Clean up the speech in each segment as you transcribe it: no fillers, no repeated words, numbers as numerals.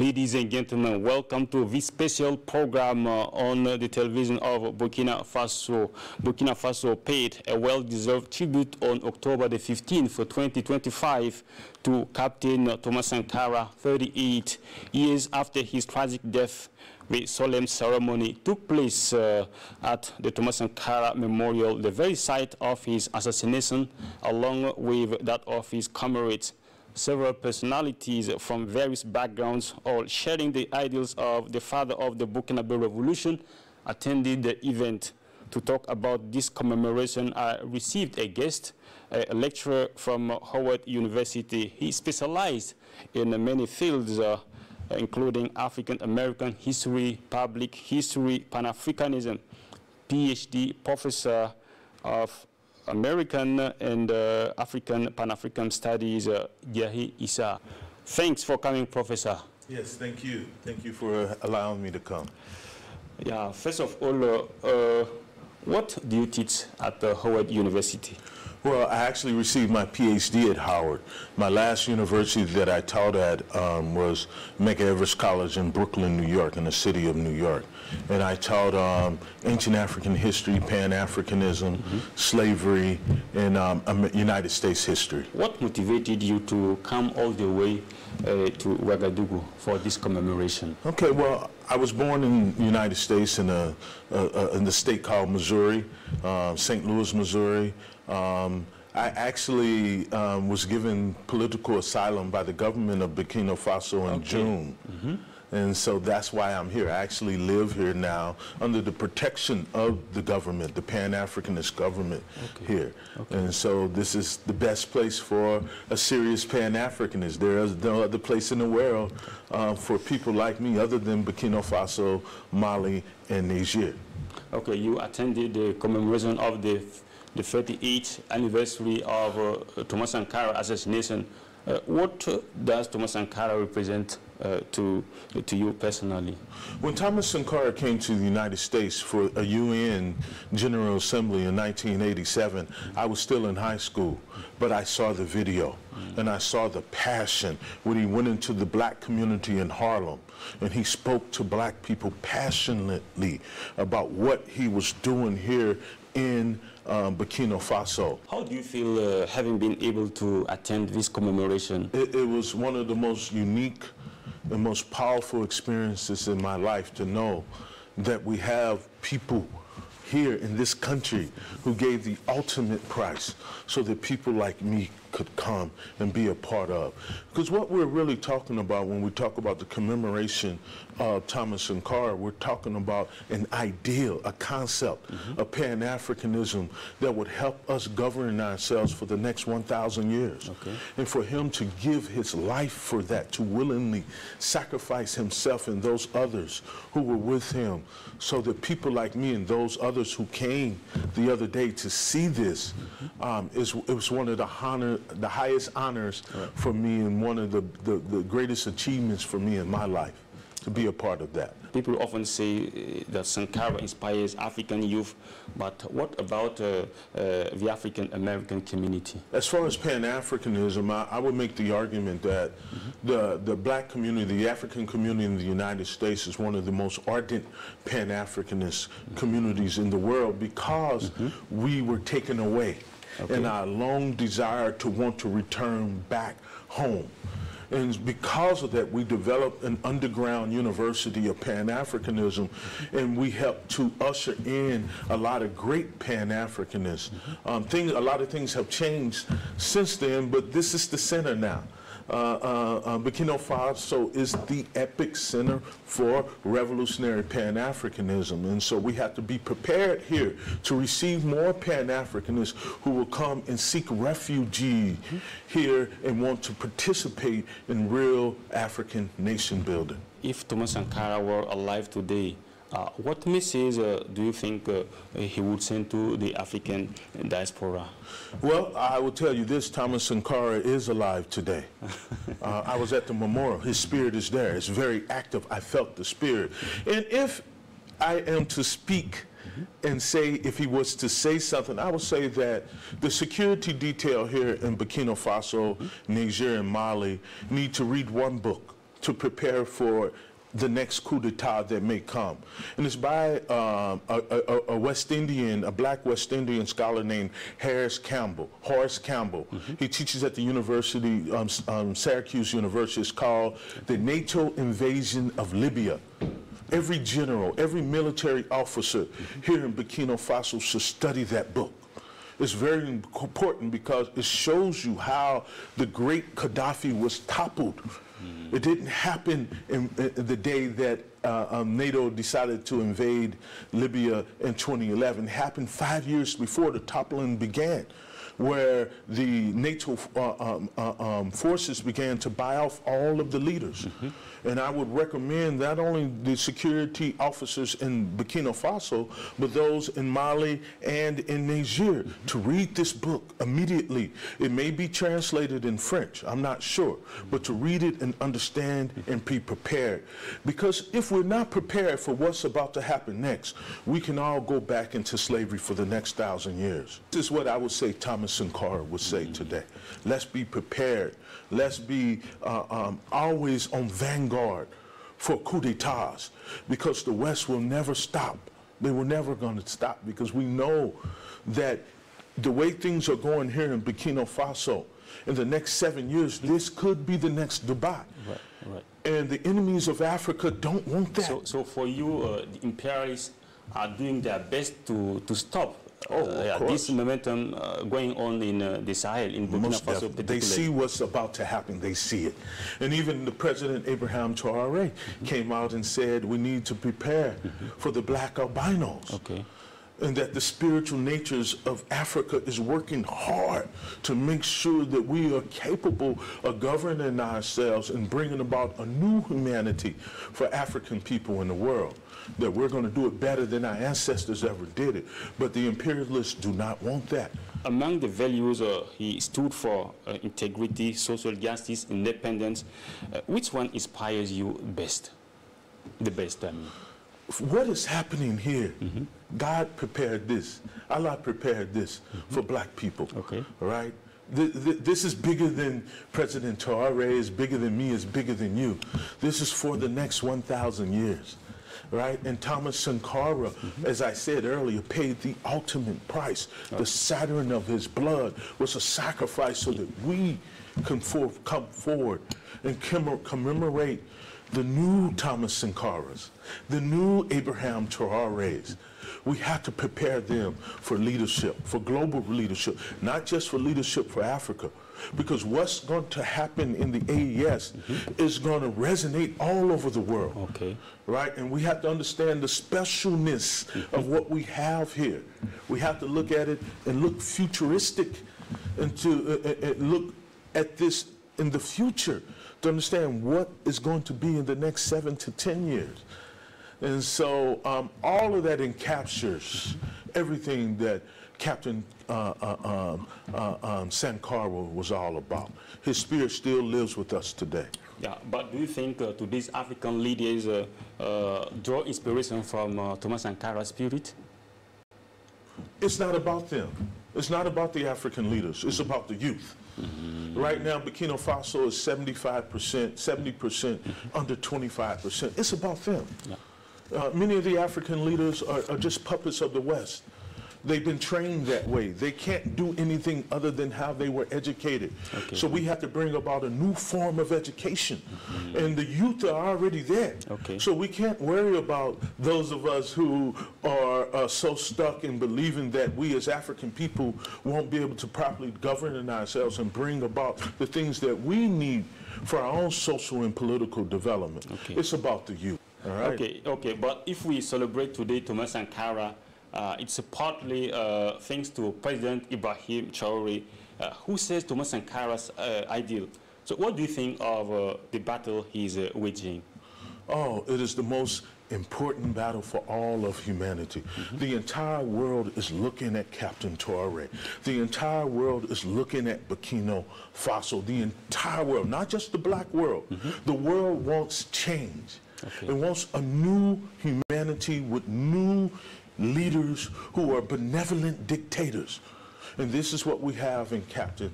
Ladies and gentlemen, welcome to this special program on the television of Burkina Faso. Burkina Faso paid a well-deserved tribute on October the 15th for 2025 to Captain Thomas Sankara, 38 years after his tragic death. The solemn ceremony took place at the Thomas Sankara Memorial, the very site of his assassination, along with that of his comrades. Several personalities from various backgrounds, all sharing the ideals of the father of the Burkinabe Revolution, attended the event. To talk about this commemoration, I received a guest, a lecturer from Howard University. He specialized in many fields, including African-American history, public history, Pan-Africanism, PhD professor of American and African Pan-African Studies, Yahi Issa. Thanks for coming, Professor. Yes, thank you. Thank you for allowing me to come. Yeah, first of all, what do you teach at Howard University? Well, I actually received my PhD at Howard. My last university that I taught at was Medgar College in Brooklyn, New York, in the city of New York. And I taught ancient African history, Pan-Africanism, slavery, and United States history. What motivated you to come all the way to Ouagadougou for this commemoration? Okay, well, I was born in the United States in the state called Missouri, St. Louis, Missouri. I actually was given political asylum by the government of Burkina Faso in June. And so that's why I'm here. I actually live here now under the protection of the government, the Pan-Africanist government here. And so this is the best place for a serious Pan-Africanist. There is no other place in the world for people like me other than Burkina Faso, Mali, and Niger. Okay, you attended the commemoration of the 38th anniversary of Thomas Sankara assassination. What does Thomas Sankara represent to you personally? When Thomas Sankara came to the United States for a UN General Assembly in 1987, I was still in high school, but I saw the video and I saw the passion when he went into the black community in Harlem and he spoke to black people passionately about what he was doing here in Burkina Faso. How do you feel having been able to attend this commemoration? It was one of the most unique and most powerful experiences in my life to know that we have people here in this country who gave the ultimate price so that people like me could come and be a part of. Because what we're really talking about when we talk about the commemoration of Thomas Sankara, we're talking about an ideal, a concept, a Pan-Africanism that would help us govern ourselves for the next 1,000 years. And for him to give his life for that, to willingly sacrifice himself and those others who were with him, so that people like me and those others who came the other day to see this, it was one of the highest honors for me and one of the greatest achievements for me in my life, to be a part of that. People often say that Sankara inspires African youth, but what about the African-American community? As far as Pan-Africanism, I would make the argument that the black community, the African community in the United States is one of the most ardent Pan-Africanist communities in the world because we were taken away and our long desire to want to return back home. And because of that, we developed an underground university of Pan-Africanism, and we helped to usher in a lot of great Pan-Africanists. A lot of things have changed since then, but this is the center now. Burkina Faso is the epic center for revolutionary Pan-Africanism, and so we have to be prepared here to receive more Pan-Africanists who will come and seek refuge here and want to participate in real African nation building. If Thomas Sankara were alive today, what message do you think he would send to the African diaspora? Well, I will tell you this, Thomas Sankara is alive today. I was at the memorial. His spirit is there. It's very active. I felt the spirit. And if I am to speak and say, if he was to say something, I would say that the security detail here in Burkina Faso, Niger, and Mali need to read one book to prepare for the next coup d'etat that may come. And it's by a West Indian, a black West Indian scholar named Horace Campbell. He teaches at the university, Syracuse University. It's called The NATO Invasion of Libya. Every general, every military officer here in Burkina Faso should study that book. It's very important because it shows you how the great Gaddafi was toppled. It didn't happen in the day that NATO decided to invade Libya in 2011. It happened 5 years before the toppling began, where the NATO forces began to buy off all of the leaders. And I would recommend not only the security officers in Burkina Faso, but those in Mali and in Niger to read this book immediately. It may be translated in French, I'm not sure, but to read it and understand and be prepared. Because if we're not prepared for what's about to happen next, we can all go back into slavery for the next 1,000 years. This is what I would say Thomas Sankara would say today. Let's be prepared. Let's be always on vanguard for coup d'etats, because the West will never stop. They were never going to stop, because we know that the way things are going here in Burkina Faso, in the next 7 years, this could be the next Dubai. Right. And the enemies of Africa don't want that. So for you, the imperialists are doing their best to stop this momentum going on in the Sahel, in Burkina Faso particularly. They see what's about to happen. They see it. And even the President Ibrahim Traoré came out and said we need to prepare for the black albinos. And that the spiritual natures of Africa is working hard to make sure that we are capable of governing ourselves and bringing about a new humanity for African people in the world. That we're going to do it better than our ancestors ever did it. But the imperialists do not want that. Among the values he stood for, integrity, social justice, independence, which one inspires you best? The best, I mean. What is happening here? God prepared this. Allah prepared this for black people. All right? This is bigger than President Traoré, is bigger than me, is bigger than you. This is for the next 1,000 years. Right? And Thomas Sankara, as I said earlier, paid the ultimate price. The Saturn of his blood was a sacrifice so that we can come forward and commemorate the new Thomas Sankaras, the new Abraham Traorés. We have to prepare them for leadership, for global leadership, not just for leadership for Africa. Because what's going to happen in the AES is going to resonate all over the world. Right? And we have to understand the specialness of what we have here. We have to look at it and look futuristic and to look at this in the future to understand what is going to be in the next 7 to 10 years. And so all of that encaptures everything that Captain Sankara was all about. His spirit still lives with us today. Yeah, but do you think today's African leaders draw inspiration from Thomas Sankara's spirit? It's not about them. It's not about the African leaders. It's about the youth. Right now, Burkina Faso is 75%, 70% under 25%. It's about them. Many of the African leaders are just puppets of the West. They've been trained that way. They can't do anything other than how they were educated. So we have to bring about a new form of education. And the youth are already there. So we can't worry about those of us who are so stuck in believing that we as African people won't be able to properly govern ourselves and bring about the things that we need for our own social and political development. It's about the youth. All right? Okay, but if we celebrate today Thomas Sankara, it's partly thanks to President Ibrahim Traoré, who says Thomas Sankara's ideal. So what do you think of the battle he's waging? Oh, it is the most important battle for all of humanity. The entire world is looking at Captain Traoré. The entire world is looking at Burkina Faso. The entire world, not just the black world. The world wants change. It wants a new humanity with new leaders who are benevolent dictators. And this is what we have in Captain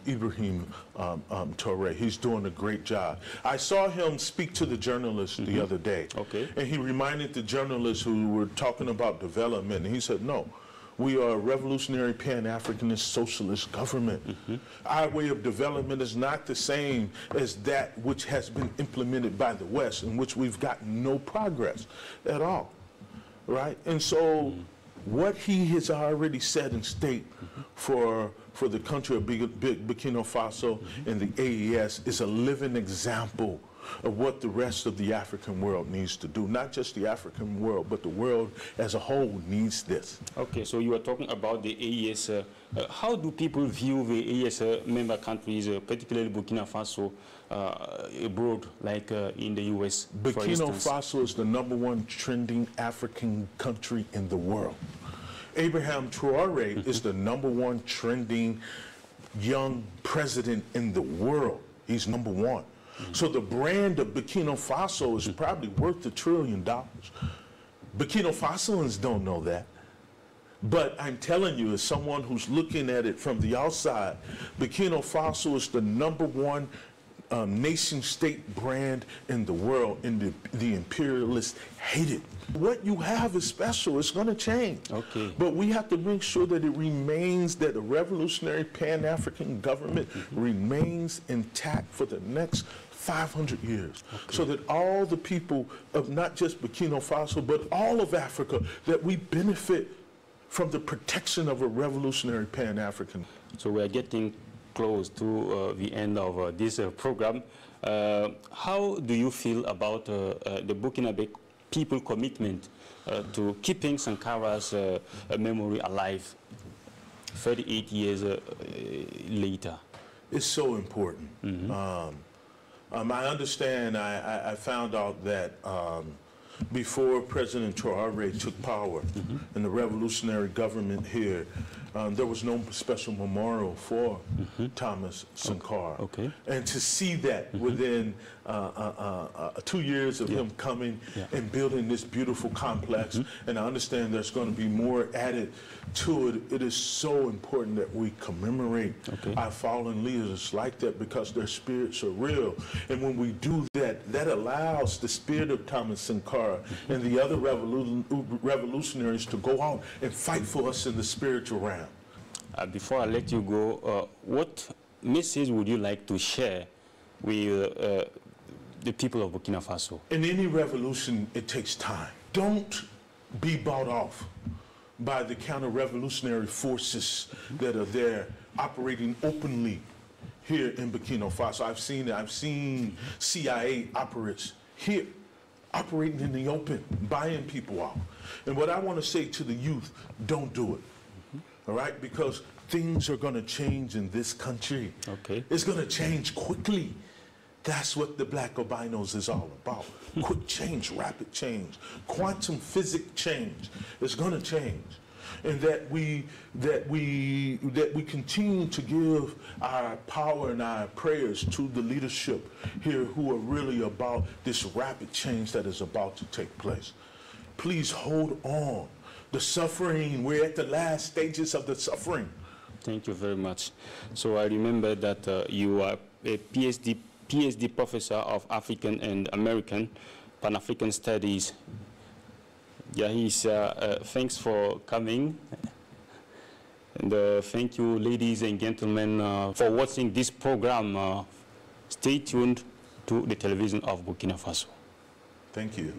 Ibrahim Touré. He's doing a great job. I saw him speak to the journalists the other day. Okay. And he reminded the journalists who were talking about development, and he said, no, we are a revolutionary Pan-Africanist socialist government. Our way of development is not the same as that which has been implemented by the West, in which we've gotten no progress at all, right? And so what he has already said in state for the country of Burkina Faso and the AES is a living example of what the rest of the African world needs to do. Not just the African world, but the world as a whole needs this. Okay, so you are talking about the AES. How do people view the AES member countries, particularly Burkina Faso, abroad, like in the US, Burkina Faso is the #1 trending African country in the world. Abraham Traoré is the #1 trending young president in the world. He's #1. So the brand of Burkina Faso is probably worth $1 trillion. Burkina Fasoans don't know that. But I'm telling you, as someone who's looking at it from the outside, Burkina Faso is the #1 nation-state brand in the world, and the imperialists hate it. What you have is special. It's going to change. Okay. But we have to make sure that it remains, that a revolutionary Pan-African government remains intact for the next 500 years, so that all the people of not just Burkina Faso, but all of Africa, that we benefit from the protection of a revolutionary Pan-African. So we are getting close to the end of this program. How do you feel about the Burkinabe people commitment to keeping Sankara's memory alive 38 years later? It's so important. I understand, I found out that before President Traoré took power in the revolutionary government here, there was no special memorial for Thomas Sankara. Okay. And to see that within 2 years of him coming and building this beautiful complex, and I understand there's going to be more added to it, it is so important that we commemorate our fallen leaders like that, because their spirits are real. And when we do that, that allows the spirit of Thomas Sankara and the other revolutionaries to go out and fight for us in the spiritual realm. Before I let you go, what message would you like to share with the people of Burkina Faso? In any revolution, it takes time. Don't be bought off by the counter-revolutionary forces that are there operating openly here in Burkina Faso. I've seen it. I've seen CIA operatives here operating in the open, buying people out. And what I want to say to the youth, don't do it. All right? Because things are going to change in this country. Okay. It's going to change quickly. That's what the Black Albinos is all about. Quick change, rapid change, quantum physics change. It's going to change. And that we continue to give our power and our prayers to the leadership here who are really about this rapid change that is about to take place. Please hold on. The suffering, we're at the last stages of the suffering. Thank you very much. So I remember that you are a PhD professor of African and American Pan-African Studies. Yahis, thanks for coming. And thank you, ladies and gentlemen, for watching this program. Stay tuned to the television of Burkina Faso. Thank you.